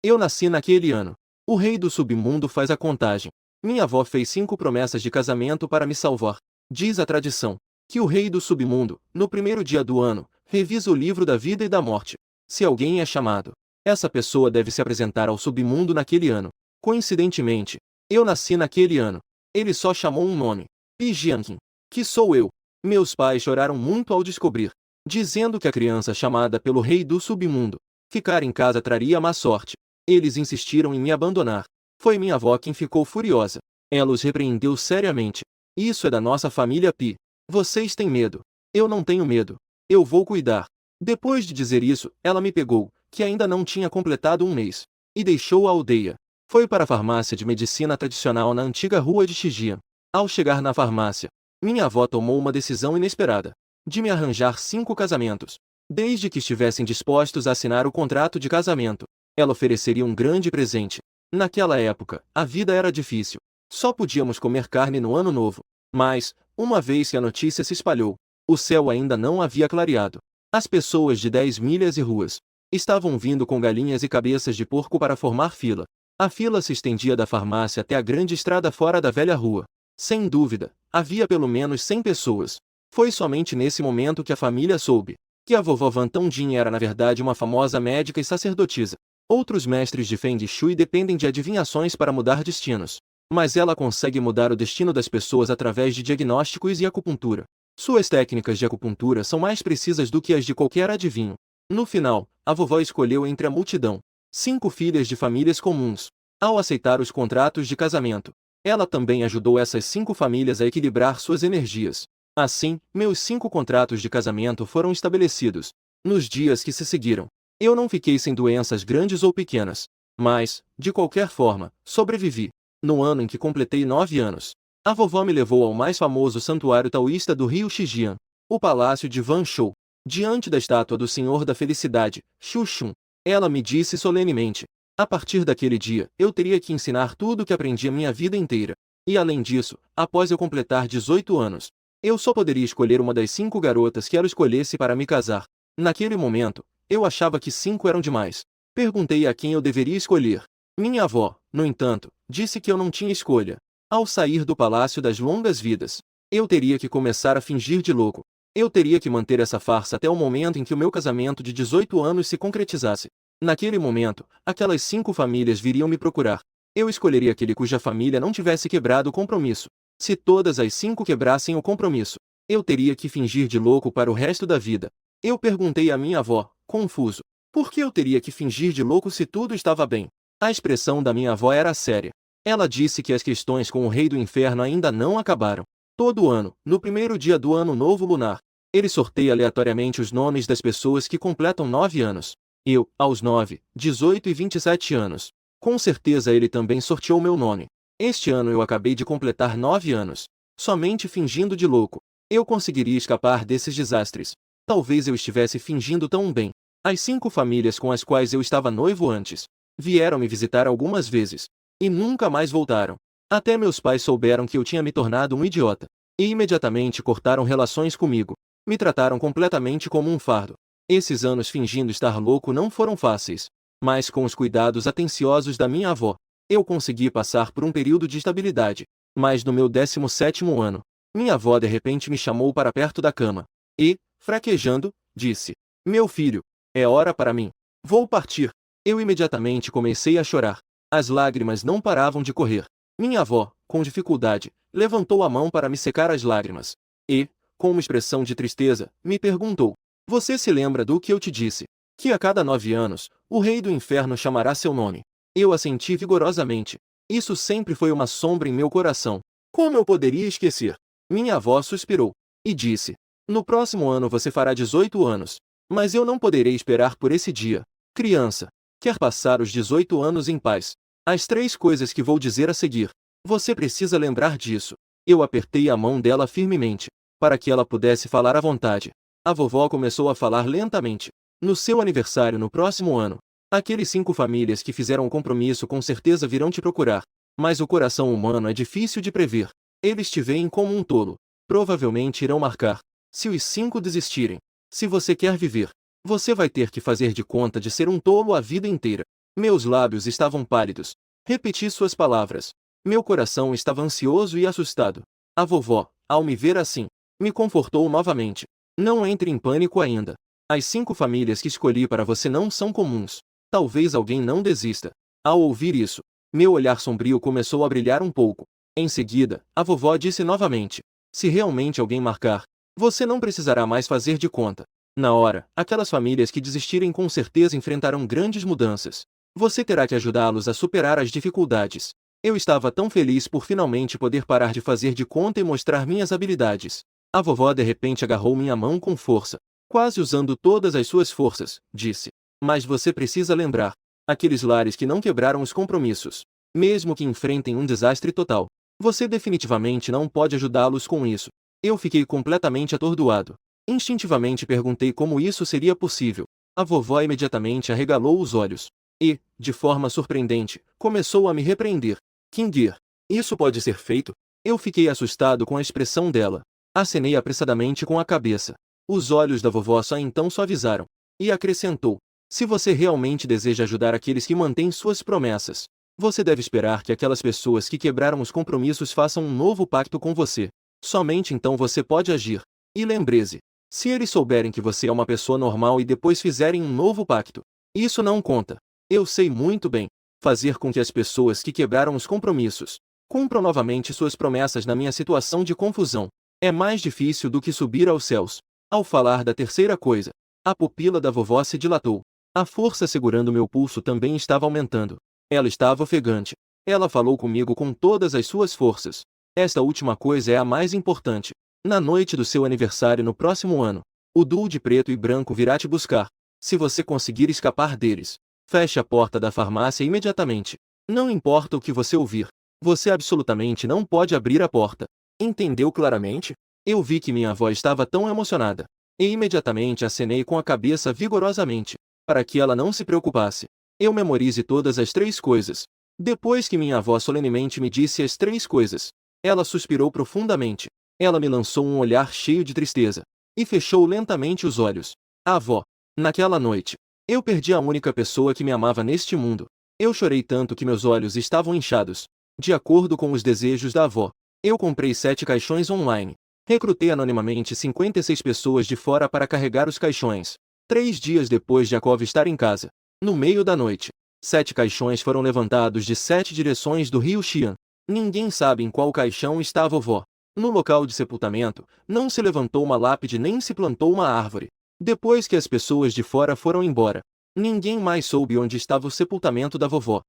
Eu nasci naquele ano. O rei do submundo faz a contagem. Minha avó fez 5 promessas de casamento para me salvar. Diz a tradição que o rei do submundo, no primeiro dia do ano, revisa o livro da vida e da morte. Se alguém é chamado, essa pessoa deve se apresentar ao submundo naquele ano. Coincidentemente, eu nasci naquele ano. Ele só chamou um nome: Pi Jianqing, que sou eu. Meus pais choraram muito ao descobrir, dizendo que a criança chamada pelo rei do submundo ficar em casa traria má sorte. Eles insistiram em me abandonar. Foi minha avó quem ficou furiosa. Ela os repreendeu seriamente. Isso é da nossa família Pi. Vocês têm medo. Eu não tenho medo. Eu vou cuidar. Depois de dizer isso, ela me pegou, que ainda não tinha completado um mês, e deixou a aldeia. Foi para a farmácia de medicina tradicional na antiga rua de Shijian. Ao chegar na farmácia, minha avó tomou uma decisão inesperada, de me arranjar 5 casamentos. Desde que estivessem dispostos a assinar o contrato de casamento, ela ofereceria um grande presente. Naquela época, a vida era difícil. Só podíamos comer carne no ano novo. Mas, uma vez que a notícia se espalhou, o céu ainda não havia clareado. As pessoas de 10 milhas e ruas estavam vindo com galinhas e cabeças de porco para formar fila. A fila se estendia da farmácia até a grande estrada fora da velha rua. Sem dúvida, havia pelo menos 100 pessoas. Foi somente nesse momento que a família soube que a vovó Van Tongding era na verdade uma famosa médica e sacerdotisa. Outros mestres de Feng Shui dependem de adivinhações para mudar destinos. Mas ela consegue mudar o destino das pessoas através de diagnósticos e acupuntura. Suas técnicas de acupuntura são mais precisas do que as de qualquer adivinho. No final, a vovó escolheu entre a multidão 5 filhas de famílias comuns. Ao aceitar os contratos de casamento, ela também ajudou essas 5 famílias a equilibrar suas energias. Assim, meus 5 contratos de casamento foram estabelecidos. Nos dias que se seguiram, eu não fiquei sem doenças grandes ou pequenas. Mas, de qualquer forma, sobrevivi. No ano em que completei 9 anos, a vovó me levou ao mais famoso santuário taoísta do rio Shijian, o Palácio de Van Shou. Diante da estátua do Senhor da Felicidade, Xu Xun, ela me disse solenemente: a partir daquele dia, eu teria que ensinar tudo o que aprendi a minha vida inteira. E além disso, após eu completar 18 anos, eu só poderia escolher uma das 5 garotas que ela escolhesse para me casar. Naquele momento, eu achava que 5 eram demais. Perguntei a quem eu deveria escolher. Minha avó, no entanto, disse que eu não tinha escolha. Ao sair do Palácio das Longas Vidas, eu teria que começar a fingir de louco. Eu teria que manter essa farsa até o momento em que o meu casamento de 18 anos se concretizasse. Naquele momento, aquelas 5 famílias viriam me procurar. Eu escolheria aquele cuja família não tivesse quebrado o compromisso. Se todas as 5 quebrassem o compromisso, eu teria que fingir de louco para o resto da vida. Eu perguntei à minha avó, confuso, por que eu teria que fingir de louco se tudo estava bem? A expressão da minha avó era séria. Ela disse que as questões com o rei do inferno ainda não acabaram. Todo ano, no primeiro dia do ano novo lunar, ele sorteia aleatoriamente os nomes das pessoas que completam 9 anos. Eu, aos 9, 18 e 27 anos. Com certeza ele também sorteou meu nome. Este ano eu acabei de completar 9 anos. Somente fingindo de louco, eu conseguiria escapar desses desastres. Talvez eu estivesse fingindo tão bem. As 5 famílias com as quais eu estava noivo antes vieram me visitar algumas vezes e nunca mais voltaram. Até meus pais souberam que eu tinha me tornado um idiota e imediatamente cortaram relações comigo. Me trataram completamente como um fardo. Esses anos fingindo estar louco não foram fáceis, mas com os cuidados atenciosos da minha avó, eu consegui passar por um período de estabilidade. Mas no meu 17º ano, minha avó de repente me chamou para perto da cama e, fraquejando, disse: meu filho, é hora para mim. Vou partir. Eu imediatamente comecei a chorar. As lágrimas não paravam de correr. Minha avó, com dificuldade, levantou a mão para me secar as lágrimas. E, com uma expressão de tristeza, me perguntou: você se lembra do que eu te disse? Que a cada 9 anos, o rei do inferno chamará seu nome. Eu assenti vigorosamente. Isso sempre foi uma sombra em meu coração. Como eu poderia esquecer? Minha avó suspirou e disse: no próximo ano você fará 18 anos. Mas eu não poderei esperar por esse dia. Criança, quer passar os 18 anos em paz? As 3 coisas que vou dizer a seguir. Você precisa lembrar disso. Eu apertei a mão dela firmemente, para que ela pudesse falar à vontade. A vovó começou a falar lentamente. No seu aniversário no próximo ano, aqueles 5 famílias que fizeram o compromisso com certeza virão te procurar. Mas o coração humano é difícil de prever. Eles te veem como um tolo. Provavelmente irão marcar. Se os 5 desistirem, se você quer viver, você vai ter que fazer de conta de ser um tolo a vida inteira. Meus lábios estavam pálidos. Repeti suas palavras. Meu coração estava ansioso e assustado. A vovó, ao me ver assim, me confortou novamente. Não entre em pânico ainda. As 5 famílias que escolhi para você não são comuns. Talvez alguém não desista. Ao ouvir isso, meu olhar sombrio começou a brilhar um pouco. Em seguida, a vovó disse novamente: se realmente alguém marcar, você não precisará mais fazer de conta. Na hora, aquelas famílias que desistirem com certeza enfrentarão grandes mudanças. Você terá que ajudá-los a superar as dificuldades. Eu estava tão feliz por finalmente poder parar de fazer de conta e mostrar minhas habilidades. A vovó de repente agarrou minha mão com força. Quase usando todas as suas forças, disse: mas você precisa lembrar. Aqueles lares que não quebraram os compromissos, mesmo que enfrentem um desastre total, você definitivamente não pode ajudá-los com isso. Eu fiquei completamente atordoado. Instintivamente perguntei como isso seria possível. A vovó imediatamente arregalou os olhos. E, de forma surpreendente, começou a me repreender. Kinger, isso pode ser feito? Eu fiquei assustado com a expressão dela. Acenei apressadamente com a cabeça. Os olhos da vovó só então suavizaram. E acrescentou: se você realmente deseja ajudar aqueles que mantêm suas promessas, você deve esperar que aquelas pessoas que quebraram os compromissos façam um novo pacto com você. Somente então você pode agir. E lembre-se, se eles souberem que você é uma pessoa normal e depois fizerem um novo pacto, isso não conta. Eu sei muito bem. Fazer com que as pessoas que quebraram os compromissos cumpram novamente suas promessas na minha situação de confusão é mais difícil do que subir aos céus. Ao falar da terceira coisa, a pupila da vovó se dilatou. A força segurando meu pulso também estava aumentando. Ela estava ofegante. Ela falou comigo com todas as suas forças. Esta última coisa é a mais importante. Na noite do seu aniversário no próximo ano, o duo de preto e branco virá te buscar. Se você conseguir escapar deles, feche a porta da farmácia imediatamente. Não importa o que você ouvir, você absolutamente não pode abrir a porta. Entendeu claramente? Eu vi que minha avó estava tão emocionada. E imediatamente acenei com a cabeça vigorosamente, para que ela não se preocupasse. Eu memorize todas as 3 coisas. Depois que minha avó solenemente me disse as 3 coisas, ela suspirou profundamente. Ela me lançou um olhar cheio de tristeza, e fechou lentamente os olhos. A avó. Naquela noite, eu perdi a única pessoa que me amava neste mundo. Eu chorei tanto que meus olhos estavam inchados. De acordo com os desejos da avó, eu comprei 7 caixões online. Recrutei anonimamente 56 pessoas de fora para carregar os caixões. 3 dias depois de Yakov estar em casa, no meio da noite, 7 caixões foram levantados de 7 direções do rio Xian. Ninguém sabe em qual caixão está a vovó. No local de sepultamento, não se levantou uma lápide nem se plantou uma árvore. Depois que as pessoas de fora foram embora, ninguém mais soube onde estava o sepultamento da vovó.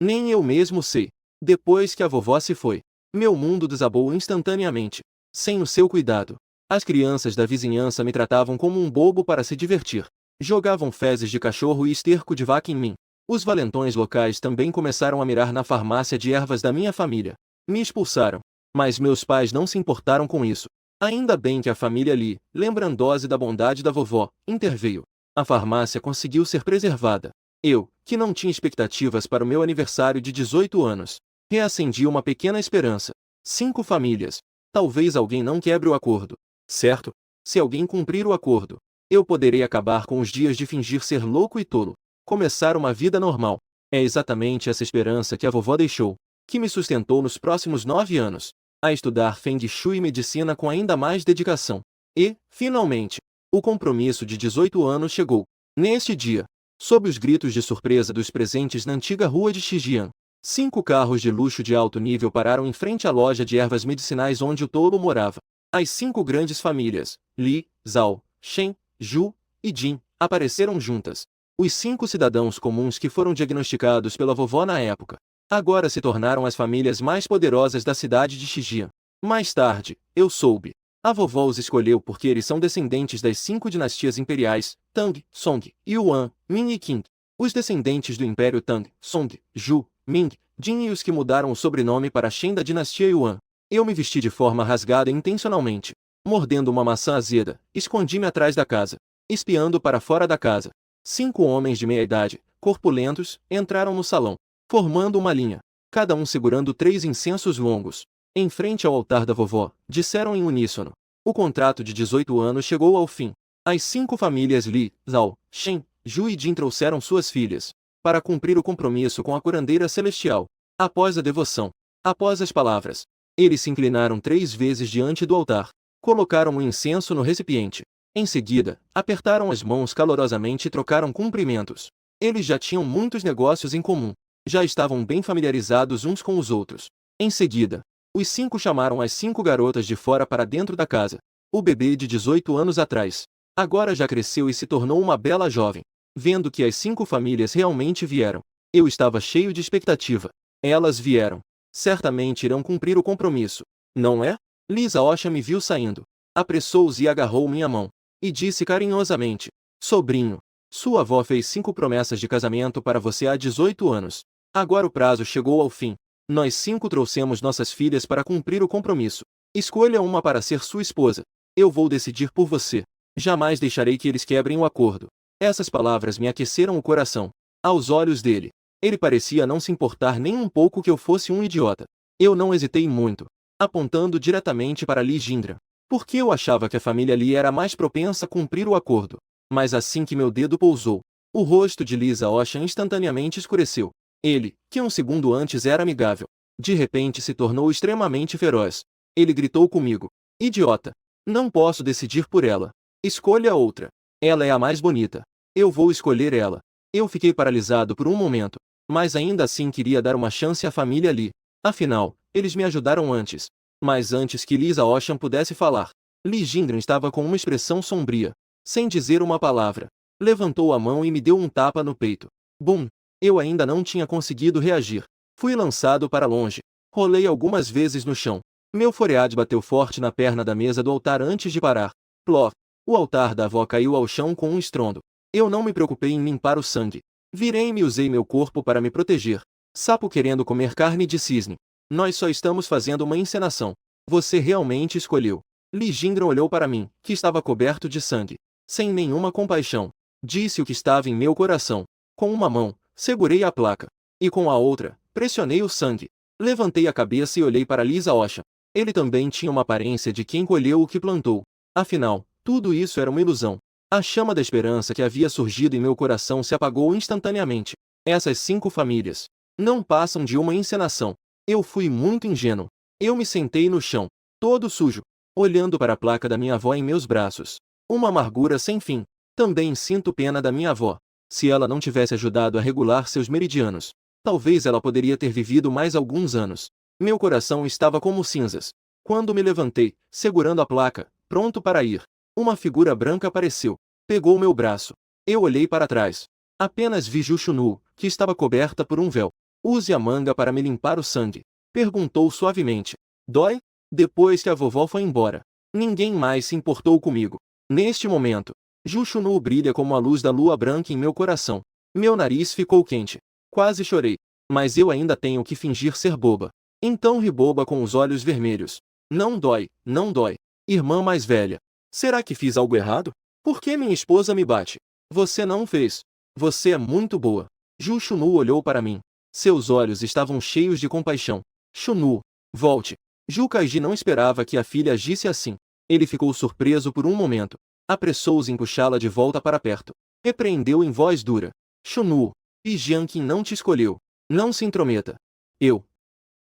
Nem eu mesmo sei. Depois que a vovó se foi, meu mundo desabou instantaneamente. Sem o seu cuidado, as crianças da vizinhança me tratavam como um bobo para se divertir. Jogavam fezes de cachorro e esterco de vaca em mim. Os valentões locais também começaram a mirar na farmácia de ervas da minha família. Me expulsaram. Mas meus pais não se importaram com isso. Ainda bem que a família Li, lembrando-se da bondade da vovó, interveio. A farmácia conseguiu ser preservada. Eu, que não tinha expectativas para o meu aniversário de 18 anos, reacendi uma pequena esperança. 5 famílias. Talvez alguém não quebre o acordo. Certo? Se alguém cumprir o acordo, eu poderei acabar com os dias de fingir ser louco e tolo. Começar uma vida normal. É exatamente essa esperança que a vovó deixou, que me sustentou nos próximos 9 anos, a estudar Feng Shui e medicina com ainda mais dedicação. E, finalmente, o compromisso de 18 anos chegou. Neste dia, sob os gritos de surpresa dos presentes na antiga rua de Shijian, 5 carros de luxo de alto nível pararam em frente à loja de ervas medicinais onde o tolo morava. As 5 grandes famílias, Li, Zhao, Shen, Zhu e Jin, apareceram juntas. Os 5 cidadãos comuns que foram diagnosticados pela vovó na época, agora se tornaram as famílias mais poderosas da cidade de Shijian. Mais tarde, eu soube. A vovó os escolheu porque eles são descendentes das 5 dinastias imperiais, Tang, Song, Yuan, Ming e Qing. Os descendentes do Império Tang, Song, Zhu, Ming, Jin e os que mudaram o sobrenome para Shen da dinastia Yuan. Eu me vesti de forma rasgada intencionalmente. Mordendo uma maçã azeda, escondi-me atrás da casa, espiando para fora da casa. 5 homens de meia idade, corpulentos, entraram no salão, formando uma linha, cada um segurando 3 incensos longos. Em frente ao altar da vovó, disseram em uníssono: o contrato de 18 anos chegou ao fim. As 5 famílias Li, Zhao, Shen, Zhu e Jin trouxeram suas filhas, para cumprir o compromisso com a curandeira celestial. Após a devoção, após as palavras, eles se inclinaram 3 vezes diante do altar, colocaram o incenso no recipiente. Em seguida, apertaram as mãos calorosamente e trocaram cumprimentos. Eles já tinham muitos negócios em comum, já estavam bem familiarizados uns com os outros. Em seguida, os 5 chamaram as 5 garotas de fora para dentro da casa. O bebê de 18 anos atrás, agora já cresceu e se tornou uma bela jovem. Vendo que as 5 famílias realmente vieram, eu estava cheio de expectativa. Elas vieram. Certamente irão cumprir o compromisso, não é? Lisa Osha me viu saindo. Apressou-se e agarrou minha mão. E disse carinhosamente: sobrinho, sua avó fez 5 promessas de casamento para você há 18 anos. Agora o prazo chegou ao fim. Nós 5 trouxemos nossas filhas para cumprir o compromisso. Escolha uma para ser sua esposa. Eu vou decidir por você. Jamais deixarei que eles quebrem o acordo. Essas palavras me aqueceram o coração. Aos olhos dele, ele parecia não se importar nem um pouco que eu fosse um idiota. Eu não hesitei muito, apontando diretamente para Lee Jindra, porque eu achava que a família Lee era mais propensa a cumprir o acordo. Mas assim que meu dedo pousou, o rosto de Lisa Osha instantaneamente escureceu. Ele, que um segundo antes era amigável, de repente se tornou extremamente feroz. Ele gritou comigo: idiota! Não posso decidir por ela. Escolha outra. Ela é a mais bonita. Eu vou escolher ela. Eu fiquei paralisado por um momento, mas ainda assim queria dar uma chance à família Lee. Afinal, eles me ajudaram antes. Mas antes que Lisa Osha pudesse falar, Lee Jindran estava com uma expressão sombria. Sem dizer uma palavra, levantou a mão e me deu um tapa no peito. Bum! Eu ainda não tinha conseguido reagir. Fui lançado para longe. Rolei algumas vezes no chão. Meu foreade bateu forte na perna da mesa do altar antes de parar. Plop! O altar da avó caiu ao chão com um estrondo. Eu não me preocupei em limpar o sangue. Virei-me e usei meu corpo para me proteger. Sapo querendo comer carne de cisne. Nós só estamos fazendo uma encenação. Você realmente escolheu. Lee Jindran olhou para mim, que estava coberto de sangue. Sem nenhuma compaixão, disse o que estava em meu coração. Com uma mão, segurei a placa. E com a outra, pressionei o sangue. Levantei a cabeça e olhei para Lisa Osha. Ele também tinha uma aparência de quem colheu o que plantou. Afinal, tudo isso era uma ilusão. A chama da esperança que havia surgido em meu coração se apagou instantaneamente. Essas 5 famílias não passam de uma encenação. Eu fui muito ingênuo. Eu me sentei no chão, todo sujo, olhando para a placa da minha avó em meus braços. Uma amargura sem fim. Também sinto pena da minha avó. Se ela não tivesse ajudado a regular seus meridianos, talvez ela poderia ter vivido mais alguns anos. Meu coração estava como cinzas. Quando me levantei, segurando a placa, pronto para ir, uma figura branca apareceu. Pegou meu braço. Eu olhei para trás. Apenas vi Jushunu, que estava coberta por um véu. Use a manga para me limpar o sangue. Perguntou suavemente. Dói? Depois que a vovó foi embora, ninguém mais se importou comigo. Neste momento, Jushunu brilha como a luz da lua branca em meu coração. Meu nariz ficou quente. Quase chorei. Mas eu ainda tenho que fingir ser boba. Então ri boba com os olhos vermelhos. Não dói, não dói. Irmã mais velha. Será que fiz algo errado? Por que minha esposa me bate? Você não fez. Você é muito boa. Jushunu olhou para mim. Seus olhos estavam cheios de compaixão. Shunu, volte. Jukaiji não esperava que a filha agisse assim. Ele ficou surpreso por um momento. Apressou-se em puxá-la de volta para perto. Repreendeu em voz dura. Shunu, Jianqin não te escolheu. Não se intrometa.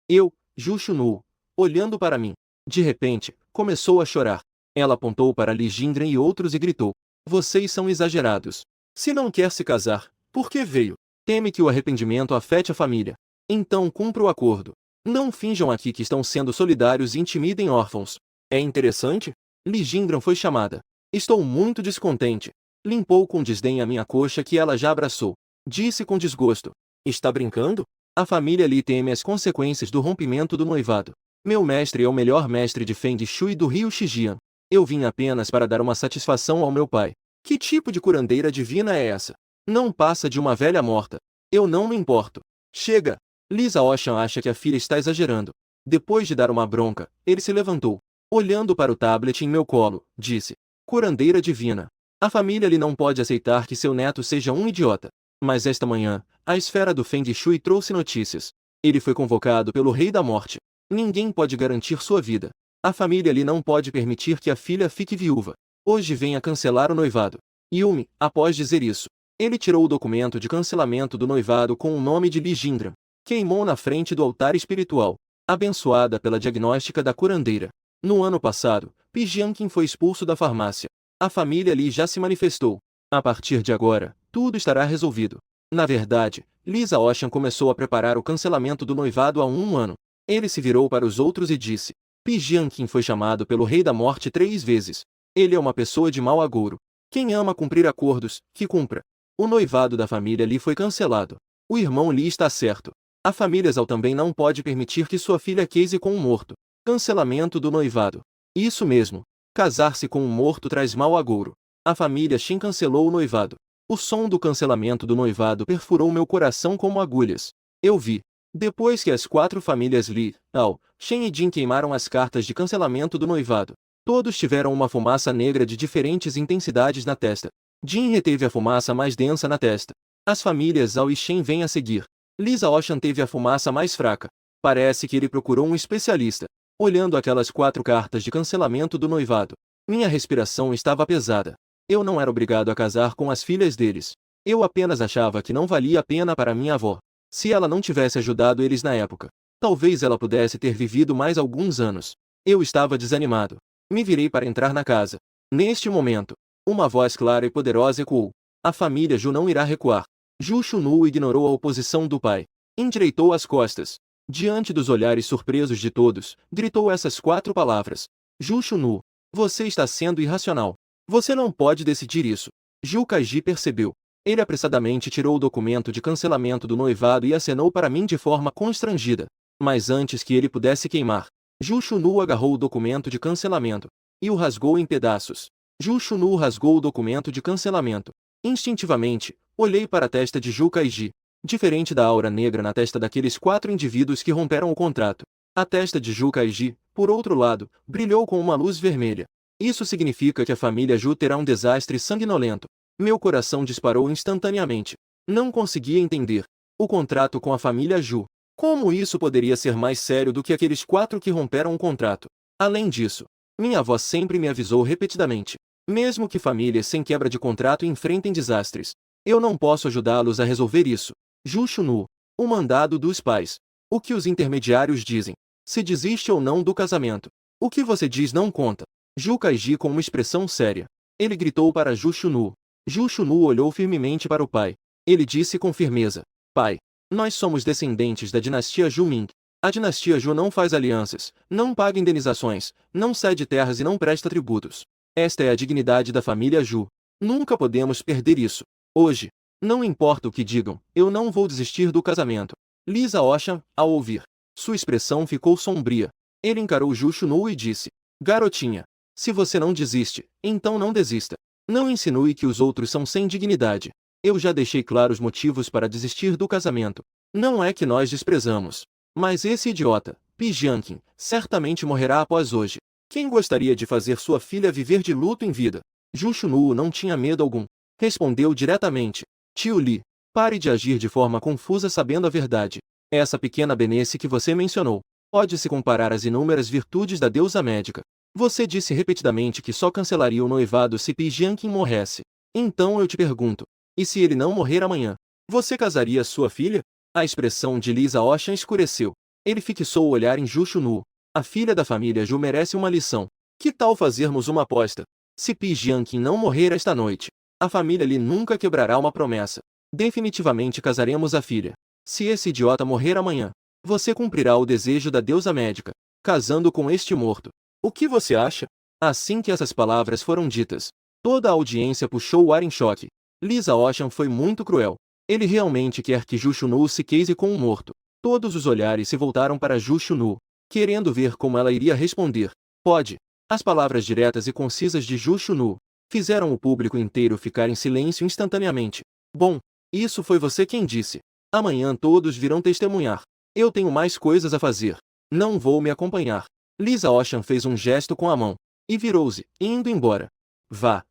Eu, Jushunu, olhando para mim. De repente, começou a chorar. Ela apontou para Lee Jindran e outros e gritou: vocês são exagerados. Se não quer se casar, por que veio? Teme que o arrependimento afete a família. Então cumpra o acordo. Não finjam aqui que estão sendo solidários e intimidem órfãos. É interessante? Lee Jindran foi chamada. Estou muito descontente. Limpou com desdém a minha coxa que ela já abraçou. Disse com desgosto: está brincando? A família Lee teme as consequências do rompimento do noivado. Meu mestre é o melhor mestre de Feng Shui do rio Shijian. Eu vim apenas para dar uma satisfação ao meu pai. Que tipo de curandeira divina é essa? Não passa de uma velha morta. Eu não me importo. Chega! Lisa Osha acha que a filha está exagerando. Depois de dar uma bronca, ele se levantou. Olhando para o tablet em meu colo, disse: curandeira divina. A família Lee não pode aceitar que seu neto seja um idiota. Mas esta manhã, a esfera do Feng Shui trouxe notícias. Ele foi convocado pelo Rei da Morte. Ninguém pode garantir sua vida. A família Lee não pode permitir que a filha fique viúva. Hoje venha cancelar o noivado. Yumi, após dizer isso, Ele tirou o documento de cancelamento do noivado com o nome de Li Jindran. Queimou na frente do altar espiritual, abençoada pela diagnóstica da curandeira. No ano passado, Pi Jianqing foi expulso da farmácia. A família Li já se manifestou. A partir de agora, tudo estará resolvido. Na verdade, Li Zaoshan começou a preparar o cancelamento do noivado há um ano. Ele se virou para os outros e disse: Pi Jianqing foi chamado pelo Rei da Morte 3 vezes. Ele é uma pessoa de mau agouro. Quem ama cumprir acordos, que cumpra. O noivado da família Li foi cancelado. O irmão Li está certo. A família Zhao também não pode permitir que sua filha case com um morto. Cancelamento do noivado. Isso mesmo. Casar-se com um morto traz mau agouro. A família Xin cancelou o noivado. O som do cancelamento do noivado perfurou meu coração como agulhas. Eu vi. Depois que as 4 famílias Li, Ao, Shen e Jin queimaram as cartas de cancelamento do noivado, todos tiveram uma fumaça negra de diferentes intensidades na testa. Jin reteve a fumaça mais densa na testa. As famílias Ao e Shen vêm a seguir. Li Zaoshan teve a fumaça mais fraca. Parece que ele procurou um especialista. Olhando aquelas 4 cartas de cancelamento do noivado, minha respiração estava pesada. Eu não era obrigado a casar com as filhas deles. Eu apenas achava que não valia a pena para minha avó. Se ela não tivesse ajudado eles na época, talvez ela pudesse ter vivido mais alguns anos. Eu estava desanimado. Me virei para entrar na casa. Neste momento, uma voz clara e poderosa ecoou: a família Ju não irá recuar. Ju Shunu ignorou a oposição do pai. Endireitou as costas. Diante dos olhares surpresos de todos, gritou essas 4 palavras: Ju Shunu, você está sendo irracional. Você não pode decidir isso. Ju Kaiji percebeu. Ele apressadamente tirou o documento de cancelamento do noivado e acenou para mim de forma constrangida. Mas antes que ele pudesse queimar, Ju Shunu agarrou o documento de cancelamento e o rasgou em pedaços. Ju Shunu rasgou o documento de cancelamento. Instintivamente, olhei para a testa de Ju Kaiji. Diferente da aura negra na testa daqueles 4 indivíduos que romperam o contrato, a testa de Ju Kaiji, por outro lado, brilhou com uma luz vermelha. Isso significa que a família Ju terá um desastre sanguinolento. Meu coração disparou instantaneamente. Não conseguia entender. O contrato com a família Ju. Como isso poderia ser mais sério do que aqueles 4 que romperam o contrato? Além disso, minha avó sempre me avisou repetidamente. Mesmo que famílias sem quebra de contrato enfrentem desastres, eu não posso ajudá-los a resolver isso. Ju Shunu, o mandado dos pais. O que os intermediários dizem? Se desiste ou não do casamento. O que você diz não conta. Ju Kaiji com uma expressão séria. Ele gritou para Ju Shunu. Ju Shunu olhou firmemente para o pai. Ele disse com firmeza: pai, nós somos descendentes da dinastia Ju Ming. A dinastia Ju não faz alianças, não paga indenizações, não cede terras e não presta tributos. Esta é a dignidade da família Ju. Nunca podemos perder isso. Hoje, não importa o que digam, eu não vou desistir do casamento. Li Zaoshan, ao ouvir, sua expressão ficou sombria. Ele encarou Ju Shunu e disse: garotinha, se você não desiste, então não desista. Não insinue que os outros são sem dignidade. Eu já deixei claros motivos para desistir do casamento. Não é que nós desprezamos. Mas esse idiota, Pi Jianqing, certamente morrerá após hoje. Quem gostaria de fazer sua filha viver de luto em vida? Ju Shunu não tinha medo algum. Respondeu diretamente: Tio Li, pare de agir de forma confusa sabendo a verdade. Essa pequena benesse que você mencionou pode se comparar às inúmeras virtudes da deusa médica. Você disse repetidamente que só cancelaria o noivado se Pi Jianqing morresse. Então eu te pergunto, e se ele não morrer amanhã? Você casaria sua filha? A expressão de Li Zaoshan escureceu. Ele fixou o olhar em Ju Shunu. A filha da família Ju merece uma lição. Que tal fazermos uma aposta? Se Pi Jianqing não morrer esta noite, a família Li nunca quebrará uma promessa. Definitivamente casaremos a filha. Se esse idiota morrer amanhã, você cumprirá o desejo da deusa médica, casando com este morto. O que você acha? Assim que essas palavras foram ditas, toda a audiência puxou o ar em choque. Li Zaoshan foi muito cruel. Ele realmente quer que Ju Shunu se case com um morto. Todos os olhares se voltaram para Ju Shunu, querendo ver como ela iria responder. Pode. As palavras diretas e concisas de Ju Shunu fizeram o público inteiro ficar em silêncio instantaneamente. Bom, isso foi você quem disse. Amanhã todos virão testemunhar. Eu tenho mais coisas a fazer. Não vou me acompanhar. Li Zaoshan fez um gesto com a mão e virou-se, indo embora. Vá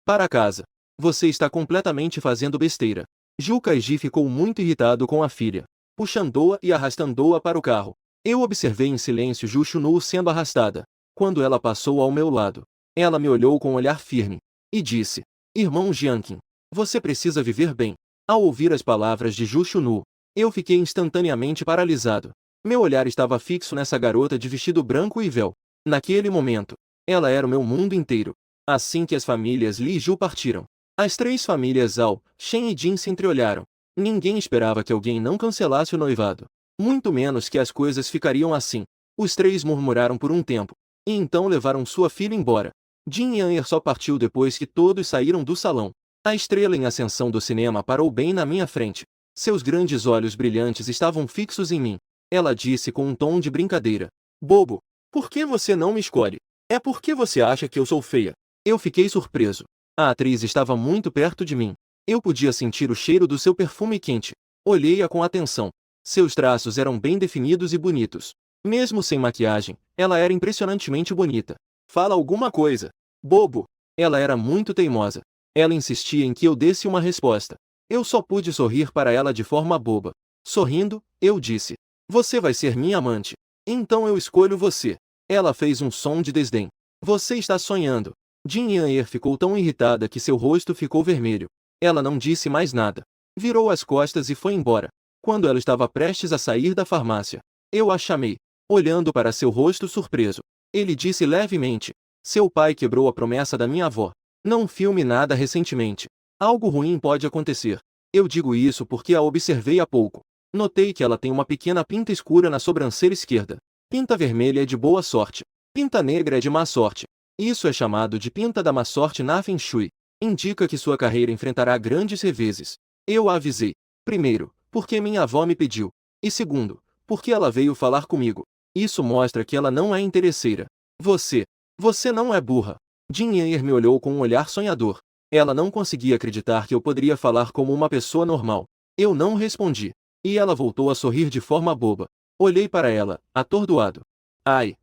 para casa. Você está completamente fazendo besteira. Ju Kaiji ficou muito irritado com a filha, puxando-a e arrastando-a para o carro. Eu observei em silêncio Ju Shunu sendo arrastada. Quando ela passou ao meu lado, ela me olhou com um olhar firme e disse: Irmão Jianqing, Você precisa viver bem. Ao ouvir as palavras de Ju Shunu, eu fiquei instantaneamente paralisado. Meu olhar estava fixo nessa garota de vestido branco e véu. Naquele momento, ela era o meu mundo inteiro. Assim que as famílias Li e Ju partiram, as três famílias Zhao, Shen e Jin se entreolharam. Ninguém esperava que alguém não cancelasse o noivado. Muito menos que as coisas ficariam assim. Os três murmuraram por um tempo, e então levaram sua filha embora. Jin Yanger só partiu depois que todos saíram do salão. A estrela em ascensão do cinema parou bem na minha frente. Seus grandes olhos brilhantes estavam fixos em mim. Ela disse com um tom de brincadeira: Bobo, por que você não me escolhe? É porque você acha que eu sou feia. Eu fiquei surpreso. A atriz estava muito perto de mim. Eu podia sentir o cheiro do seu perfume quente. Olhei-a com atenção. Seus traços eram bem definidos e bonitos. Mesmo sem maquiagem, ela era impressionantemente bonita. Fala alguma coisa, bobo. Ela era muito teimosa. Ela insistia em que eu desse uma resposta. Eu só pude sorrir para ela de forma boba. Sorrindo, eu disse: Você vai ser minha amante. Então eu escolho você. Ela fez um som de desdém. Você está sonhando. Jin Yanger ficou tão irritada que seu rosto ficou vermelho. Ela não disse mais nada. Virou as costas e foi embora. Quando ela estava prestes a sair da farmácia, eu a chamei, olhando para seu rosto surpreso. Ele disse levemente: Seu pai quebrou a promessa da minha avó. Não filme nada recentemente. Algo ruim pode acontecer. Eu digo isso porque a observei há pouco. Notei que ela tem uma pequena pinta escura na sobrancelha esquerda. Pinta vermelha é de boa sorte. Pinta negra é de má sorte. Isso é chamado de pinta da má sorte na Feng Shui. Indica que sua carreira enfrentará grandes reveses. Eu a avisei. Primeiro, porque minha avó me pediu. E segundo, porque ela veio falar comigo. Isso mostra que ela não é interesseira. Você não é burra. Jin Yanger me olhou com um olhar sonhador. Ela não conseguia acreditar que eu poderia falar como uma pessoa normal. Eu não respondi. E ela voltou a sorrir de forma boba. Olhei para ela, atordoado. Ai!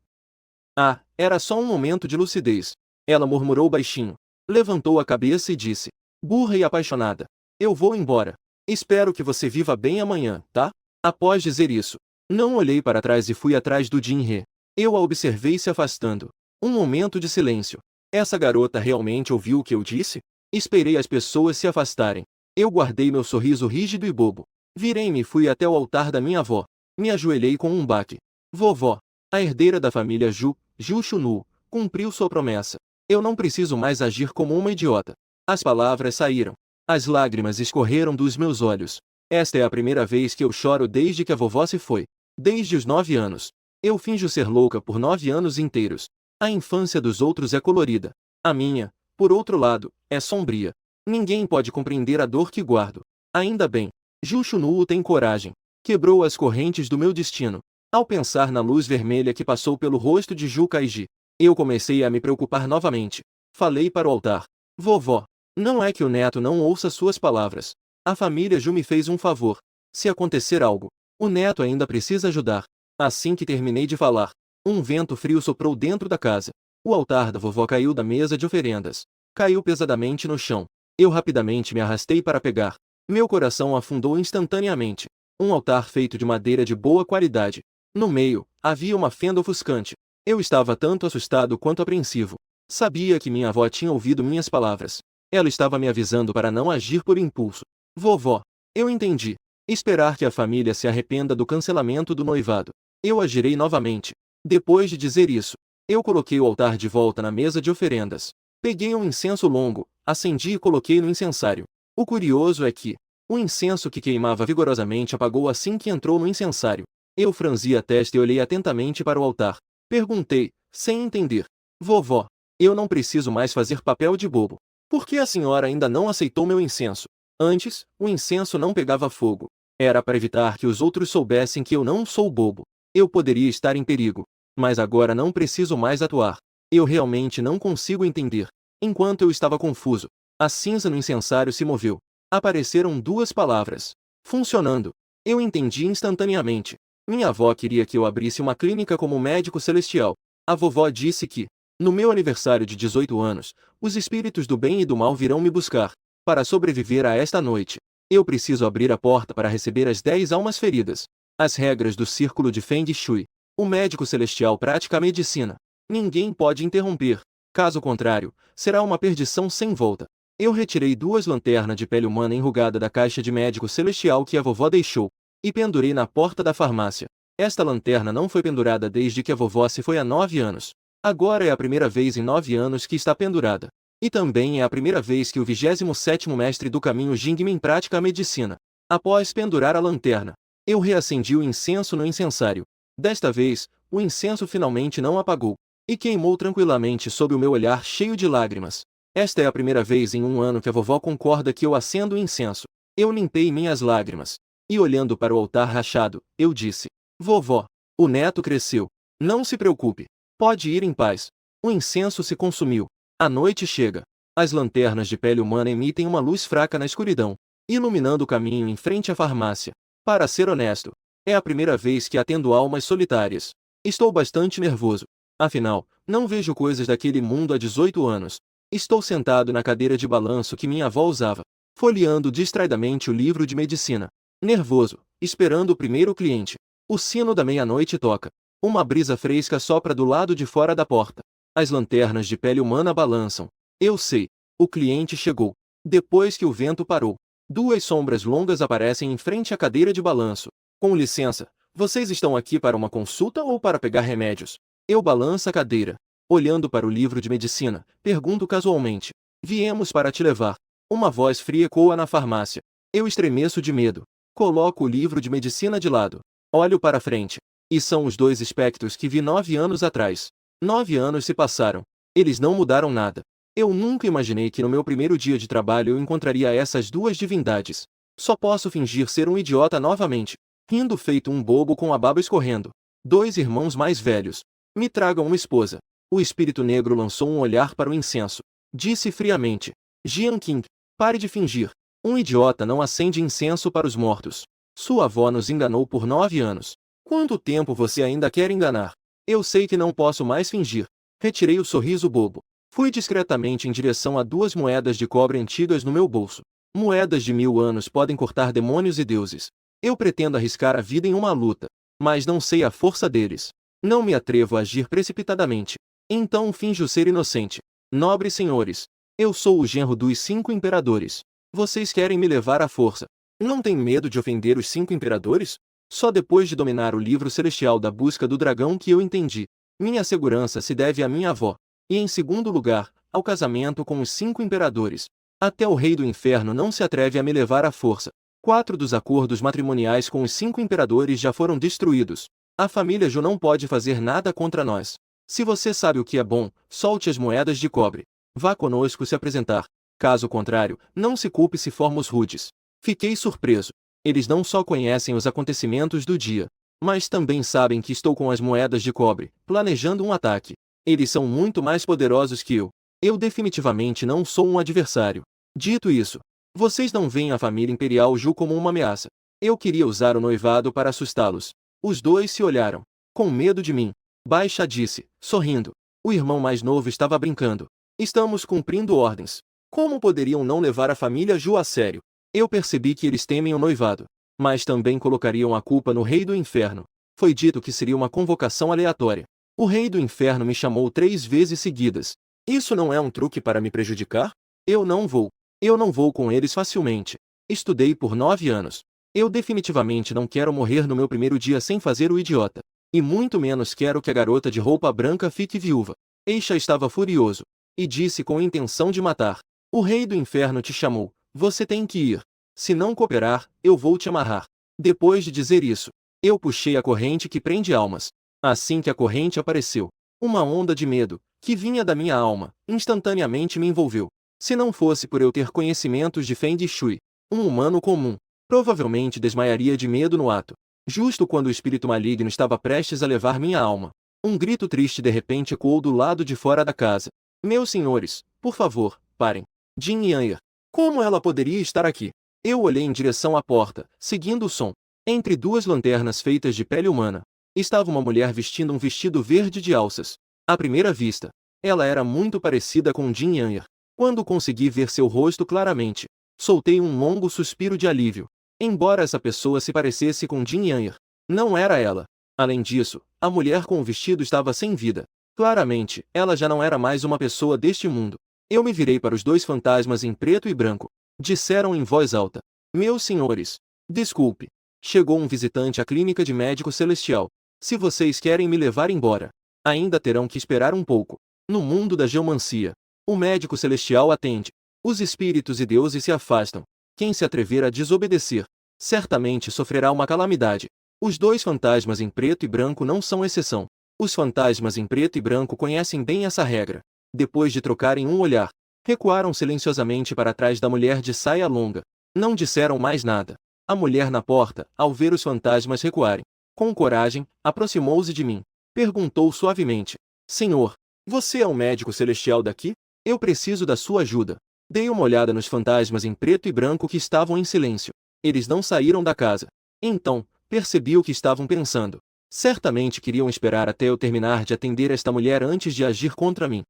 Ah, era só um momento de lucidez. Ela murmurou baixinho. Levantou a cabeça e disse: Burra e apaixonada. Eu vou embora. Espero que você viva bem amanhã, tá? Após dizer isso, não olhei para trás e fui atrás do Jin He. Eu a observei se afastando. Um momento de silêncio. Essa garota realmente ouviu o que eu disse? Esperei as pessoas se afastarem. Eu guardei meu sorriso rígido e bobo. Virei-me e fui até o altar da minha avó. Me ajoelhei com um baque. Vovó, a herdeira da família Ju Shunu, cumpriu sua promessa. Eu não preciso mais agir como uma idiota. As palavras saíram. As lágrimas escorreram dos meus olhos. Esta é a primeira vez que eu choro desde que a vovó se foi. Desde os 9 anos. Eu finjo ser louca por 9 anos inteiros. A infância dos outros é colorida. A minha, por outro lado, é sombria. Ninguém pode compreender a dor que guardo. Ainda bem. Ju Shunu tem coragem. Quebrou as correntes do meu destino. Ao pensar na luz vermelha que passou pelo rosto de Ju Kaiji, eu comecei a me preocupar novamente. Falei para o altar: Vovó, não é que o neto não ouça suas palavras. A família Ju me fez um favor. Se acontecer algo, o neto ainda precisa ajudar. Assim que terminei de falar, um vento frio soprou dentro da casa. O altar da vovó caiu da mesa de oferendas. Caiu pesadamente no chão. Eu rapidamente me arrastei para pegar. Meu coração afundou instantaneamente. Um altar feito de madeira de boa qualidade. No meio, havia uma fenda ofuscante. Eu estava tanto assustado quanto apreensivo. Sabia que minha avó tinha ouvido minhas palavras. Ela estava me avisando para não agir por impulso. Vovó, eu entendi. Esperar que a família se arrependa do cancelamento do noivado. Eu agirei novamente. Depois de dizer isso, eu coloquei o altar de volta na mesa de oferendas. Peguei um incenso longo, acendi e coloquei no incensário. O curioso é que o incenso que queimava vigorosamente apagou assim que entrou no incensário. Eu franzi a testa e olhei atentamente para o altar. Perguntei, sem entender: Vovó, eu não preciso mais fazer papel de bobo. Por que a senhora ainda não aceitou meu incenso? Antes, o incenso não pegava fogo. Era para evitar que os outros soubessem que eu não sou bobo. Eu poderia estar em perigo. Mas agora não preciso mais atuar. Eu realmente não consigo entender. Enquanto eu estava confuso, a cinza no incensário se moveu. Apareceram duas palavras: funcionando. Eu entendi instantaneamente. Minha avó queria que eu abrisse uma clínica como médico celestial. A vovó disse que, no meu aniversário de 18 anos, os espíritos do bem e do mal virão me buscar. Para sobreviver a esta noite, eu preciso abrir a porta para receber as 10 almas feridas. As regras do círculo de Feng Shui. O médico celestial pratica a medicina. Ninguém pode interromper. Caso contrário, será uma perdição sem volta. Eu retirei 2 lanternas de pele humana enrugada da caixa de médico celestial que a vovó deixou, e pendurei na porta da farmácia. Esta lanterna não foi pendurada desde que a vovó se foi há 9 anos. Agora é a primeira vez em 9 anos que está pendurada. E também é a primeira vez que o 27º mestre do caminho Jingmin pratica a medicina. Após pendurar a lanterna, eu reacendi o incenso no incensário. Desta vez, o incenso finalmente não apagou, e queimou tranquilamente sob o meu olhar cheio de lágrimas. Esta é a primeira vez em 1 ano que a vovó concorda que eu acendo o incenso. Eu limpei minhas lágrimas. E olhando para o altar rachado, eu disse: Vovó, o neto cresceu. Não se preocupe. Pode ir em paz. O incenso se consumiu. A noite chega. As lanternas de pele humana emitem uma luz fraca na escuridão, iluminando o caminho em frente à farmácia. Para ser honesto, é a primeira vez que atendo almas solitárias. Estou bastante nervoso. Afinal, não vejo coisas daquele mundo há 18 anos. Estou sentado na cadeira de balanço que minha avó usava, folheando distraidamente o livro de medicina. Nervoso, esperando o primeiro cliente. O sino da meia-noite toca. Uma brisa fresca sopra do lado de fora da porta. As lanternas de pele humana balançam. Eu sei. O cliente chegou. Depois que o vento parou, 2 sombras longas aparecem em frente à cadeira de balanço. Com licença, vocês estão aqui para uma consulta ou para pegar remédios? Eu balanço a cadeira. Olhando para o livro de medicina, pergunto casualmente: Viemos para te levar. Uma voz fria ecoa na farmácia. Eu estremeço de medo. Coloco o livro de medicina de lado. Olho para frente. E são os 2 espectros que vi 9 anos atrás. 9 anos se passaram. Eles não mudaram nada. Eu nunca imaginei que no meu primeiro dia de trabalho eu encontraria essas 2 divindades. Só posso fingir ser um idiota novamente, rindo feito um bobo com a baba escorrendo. 2 irmãos mais velhos. Me tragam uma esposa. O espírito negro lançou um olhar para o incenso. Disse friamente: Jian Qing, pare de fingir. Um idiota não acende incenso para os mortos. Sua avó nos enganou por 9 anos. Quanto tempo você ainda quer enganar? Eu sei que não posso mais fingir. Retirei o sorriso bobo. Fui discretamente em direção a 2 moedas de cobre antigas no meu bolso. Moedas de 1000 anos podem cortar demônios e deuses. Eu pretendo arriscar a vida em uma luta, mas não sei a força deles. Não me atrevo a agir precipitadamente. Então finjo ser inocente. Nobres senhores, eu sou o genro dos 5 imperadores. Vocês querem me levar à força. Não tem medo de ofender os 5 imperadores? Só depois de dominar o livro celestial da busca do dragão que eu entendi. Minha segurança se deve à minha avó. E em segundo lugar, ao casamento com os 5 imperadores. Até o rei do inferno não se atreve a me levar à força. 4 dos acordos matrimoniais com os 5 imperadores já foram destruídos. A família Zhou não pode fazer nada contra nós. Se você sabe o que é bom, solte as moedas de cobre. Vá conosco se apresentar. Caso contrário, não se culpe se formos rudes. Fiquei surpreso. Eles não só conhecem os acontecimentos do dia, mas também sabem que estou com as moedas de cobre, planejando um ataque. Eles são muito mais poderosos que eu. Eu definitivamente não sou um adversário. Dito isso, vocês não veem a família imperial Zhou como uma ameaça. Eu queria usar o noivado para assustá-los. Os 2 se olharam. Com medo de mim, Baixa disse, sorrindo. O irmão mais novo estava brincando. Estamos cumprindo ordens. Como poderiam não levar a família Zhou a sério? Eu percebi que eles temem o noivado, mas também colocariam a culpa no rei do inferno. Foi dito que seria uma convocação aleatória. O rei do inferno me chamou 3 vezes seguidas. Isso não é um truque para me prejudicar? Eu não vou. Eu não vou com eles facilmente. Estudei por 9 anos. Eu definitivamente não quero morrer no meu primeiro dia sem fazer o idiota. E muito menos quero que a garota de roupa branca fique viúva. Eixa estava furioso. E disse com intenção de matar. O rei do inferno te chamou. Você tem que ir. Se não cooperar, eu vou te amarrar. Depois de dizer isso, eu puxei a corrente que prende almas. Assim que a corrente apareceu, uma onda de medo, que vinha da minha alma, instantaneamente me envolveu. Se não fosse por eu ter conhecimentos de Feng Shui, um humano comum, provavelmente desmaiaria de medo no ato. Justo quando o espírito maligno estava prestes a levar minha alma, um grito triste de repente ecoou do lado de fora da casa. Meus senhores, por favor, parem. Jin Yanger. Como ela poderia estar aqui? Eu olhei em direção à porta, seguindo o som. Entre 2 lanternas feitas de pele humana, estava uma mulher vestindo um vestido verde de alças. À primeira vista, ela era muito parecida com Jin Yanger. Quando consegui ver seu rosto claramente, soltei um longo suspiro de alívio. Embora essa pessoa se parecesse com Jin Yanger, não era ela. Além disso, a mulher com o vestido estava sem vida. Claramente, ela já não era mais uma pessoa deste mundo. Eu me virei para os dois fantasmas em preto e branco. Disseram em voz alta: Meus senhores, desculpe. Chegou um visitante à clínica de médico celestial. Se vocês querem me levar embora, ainda terão que esperar um pouco. No mundo da geomancia, o médico celestial atende. Os espíritos e deuses se afastam. Quem se atrever a desobedecer, certamente sofrerá uma calamidade. Os dois fantasmas em preto e branco não são exceção. Os fantasmas em preto e branco conhecem bem essa regra. Depois de trocarem um olhar, recuaram silenciosamente para trás da mulher de saia longa. Não disseram mais nada. A mulher na porta, ao ver os fantasmas recuarem, com coragem, aproximou-se de mim. Perguntou suavemente: Senhor, você é o médico celestial daqui? Eu preciso da sua ajuda. Dei uma olhada nos fantasmas em preto e branco que estavam em silêncio. Eles não saíram da casa. Então, percebi o que estavam pensando. Certamente queriam esperar até eu terminar de atender esta mulher antes de agir contra mim.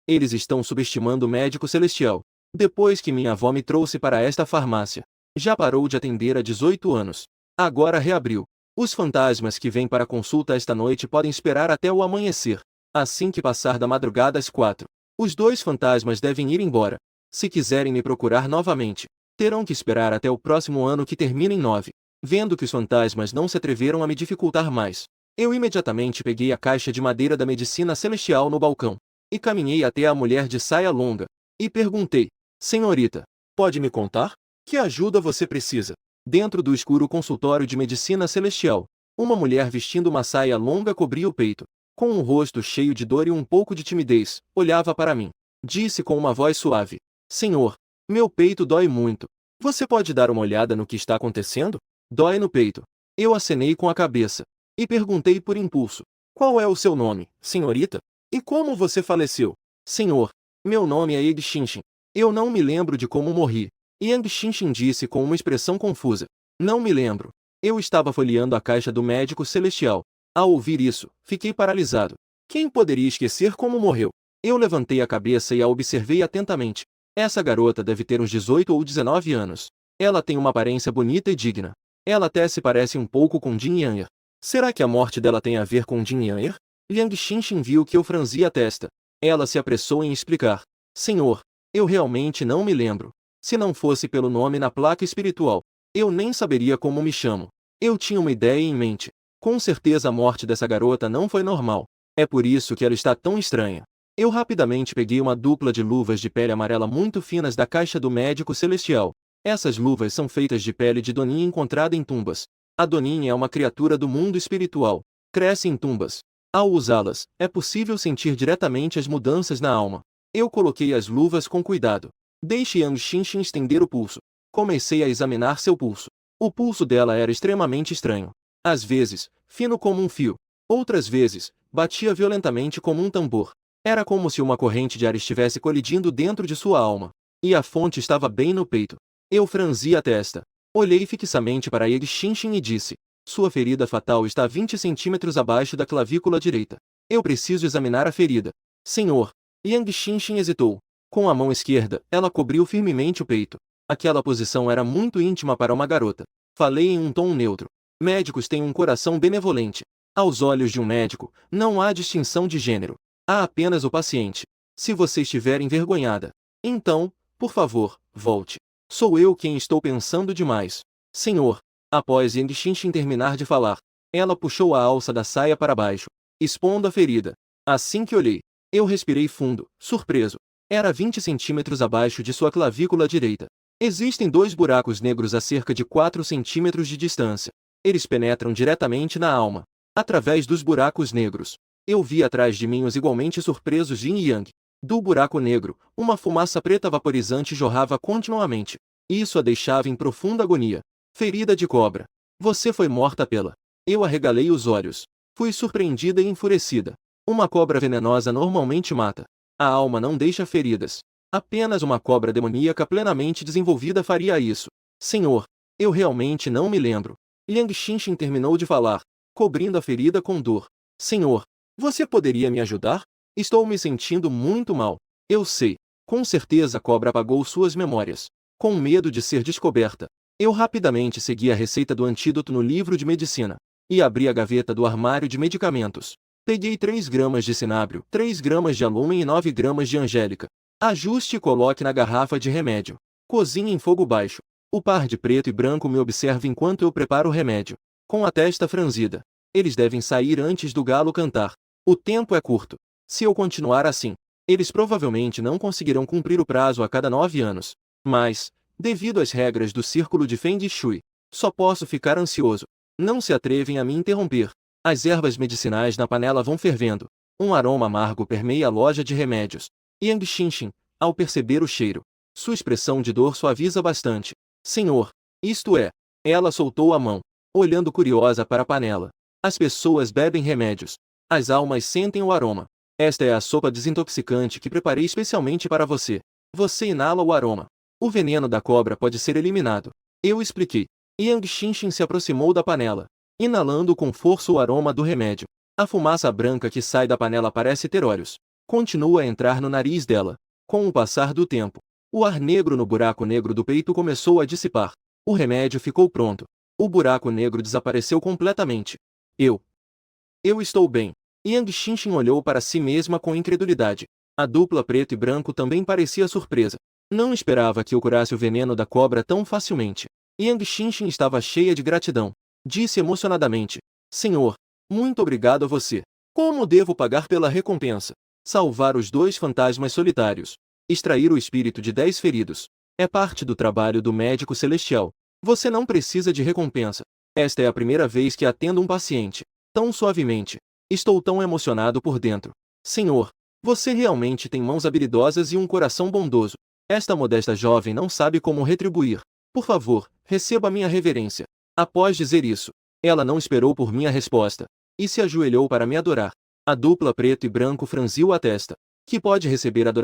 Eles estão subestimando o médico celestial. Depois que minha avó me trouxe para esta farmácia, já parou de atender há 18 anos. Agora reabriu. Os fantasmas que vêm para a consulta esta noite podem esperar até o amanhecer. Assim que passar da madrugada às 4, os dois fantasmas devem ir embora. Se quiserem me procurar novamente, terão que esperar até o próximo ano que termina em 9. Vendo que os fantasmas não se atreveram a me dificultar mais, eu imediatamente peguei a caixa de madeira da medicina celestial no balcão, e caminhei até a mulher de saia longa, e perguntei: Senhorita, pode me contar? Que ajuda você precisa? Dentro do escuro consultório de medicina celestial, uma mulher vestindo uma saia longa cobria o peito. Com um rosto cheio de dor e um pouco de timidez, olhava para mim. Disse com uma voz suave: Senhor, meu peito dói muito. Você pode dar uma olhada no que está acontecendo? Dói no peito. Eu acenei com a cabeça. E perguntei por impulso: Qual é o seu nome, senhorita? E como você faleceu? Senhor, meu nome é Yang Xinshin. Eu não me lembro de como morri. Yang Xinshin disse com uma expressão confusa: Não me lembro. Eu estava folheando a caixa do médico celestial. Ao ouvir isso, fiquei paralisado. Quem poderia esquecer como morreu? Eu levantei a cabeça e a observei atentamente. Essa garota deve ter uns 18 ou 19 anos. Ela tem uma aparência bonita e digna. Ela até se parece um pouco com Jin Yanger. Será que a morte dela tem a ver com Jin Yanger? Yang Xinshin viu que eu franzia a testa. Ela se apressou em explicar: Senhor, eu realmente não me lembro. Se não fosse pelo nome na placa espiritual, eu nem saberia como me chamo. Eu tinha uma ideia em mente. Com certeza a morte dessa garota não foi normal. É por isso que ela está tão estranha. Eu rapidamente peguei uma dupla de luvas de pele amarela muito finas da caixa do médico celestial. Essas luvas são feitas de pele de Donin encontrada em tumbas. A Donin é uma criatura do mundo espiritual. Cresce em tumbas. Ao usá-las, é possível sentir diretamente as mudanças na alma. Eu coloquei as luvas com cuidado. Deixe Yang Xinshin estender o pulso. Comecei a examinar seu pulso. O pulso dela era extremamente estranho. Às vezes, fino como um fio. Outras vezes, batia violentamente como um tambor. Era como se uma corrente de ar estivesse colidindo dentro de sua alma. E a fonte estava bem no peito. Eu franzi a testa. Olhei fixamente para Yang Xinshin e disse: Sua ferida fatal está 20 centímetros abaixo da clavícula direita. Eu preciso examinar a ferida. Senhor. Yang Xinshin hesitou. Com a mão esquerda, ela cobriu firmemente o peito. Aquela posição era muito íntima para uma garota. Falei em um tom neutro. Médicos têm um coração benevolente. Aos olhos de um médico, não há distinção de gênero. Há apenas o paciente. Se você estiver envergonhada, então, por favor, volte. Sou eu quem estou pensando demais. Senhor. Após Yang Xinshin terminar de falar, ela puxou a alça da saia para baixo, expondo a ferida. Assim que olhei, eu respirei fundo, surpreso. Era 20 centímetros abaixo de sua clavícula direita. Existem 2 buracos negros a cerca de 4 centímetros de distância. Eles penetram diretamente na alma. Através dos buracos negros, eu vi atrás de mim os igualmente surpresos Yin e Yang. Do buraco negro, uma fumaça preta vaporizante jorrava continuamente. Isso a deixava em profunda agonia. Ferida de cobra. Você foi morta pela... Eu arregalei os olhos. Fui surpreendida e enfurecida. Uma cobra venenosa normalmente mata. A alma não deixa feridas. Apenas uma cobra demoníaca plenamente desenvolvida faria isso. Senhor, eu realmente não me lembro. Yang Xinshin terminou de falar, cobrindo a ferida com dor. Senhor, você poderia me ajudar? Estou me sentindo muito mal. Eu sei. Com certeza a cobra apagou suas memórias. Com medo de ser descoberta, eu rapidamente segui a receita do antídoto no livro de medicina. E abri a gaveta do armário de medicamentos. Peguei 3 gramas de cinábrio, 3 gramas de alumem e 9 gramas de angélica. Ajuste e coloque na garrafa de remédio. Cozinhe em fogo baixo. O par de preto e branco me observa enquanto eu preparo o remédio. Com a testa franzida. Eles devem sair antes do galo cantar. O tempo é curto. Se eu continuar assim, eles provavelmente não conseguirão cumprir o prazo a cada 9 anos. Mas, devido às regras do círculo de Feng Shui, só posso ficar ansioso. Não se atrevem a me interromper. As ervas medicinais na panela vão fervendo. Um aroma amargo permeia a loja de remédios. Yang Xinxin, ao perceber o cheiro, sua expressão de dor suaviza bastante. Senhor, isto é. Ela soltou a mão, olhando curiosa para a panela. As pessoas bebem remédios. As almas sentem o aroma. Esta é a sopa desintoxicante que preparei especialmente para você. Você inala o aroma. O veneno da cobra pode ser eliminado. Eu expliquei. Yang Xinxin se aproximou da panela, inalando com força o aroma do remédio. A fumaça branca que sai da panela parece ter olhos. Continua a entrar no nariz dela. Com o passar do tempo, o ar negro no buraco negro do peito começou a dissipar. O remédio ficou pronto. O buraco negro desapareceu completamente. Eu estou bem. Yang Xinxin olhou para si mesma com incredulidade. A dupla preto e branco também parecia surpresa. Não esperava que eu curasse o veneno da cobra tão facilmente. Yang Xinxin estava cheia de gratidão. Disse emocionadamente: Senhor, muito obrigado a você. Como devo pagar pela recompensa? Salvar os 2 fantasmas solitários. Extrair o espírito de 10 feridos. É parte do trabalho do médico celestial. Você não precisa de recompensa. Esta é a primeira vez que atendo um paciente. Tão suavemente. Estou tão emocionado por dentro. Senhor, você realmente tem mãos habilidosas e um coração bondoso. Esta modesta jovem não sabe como retribuir. Por favor, receba minha reverência. Após dizer isso, ela não esperou por minha resposta, e se ajoelhou para me adorar. A dupla preto e branco franziu a testa. Que pode receber adoração.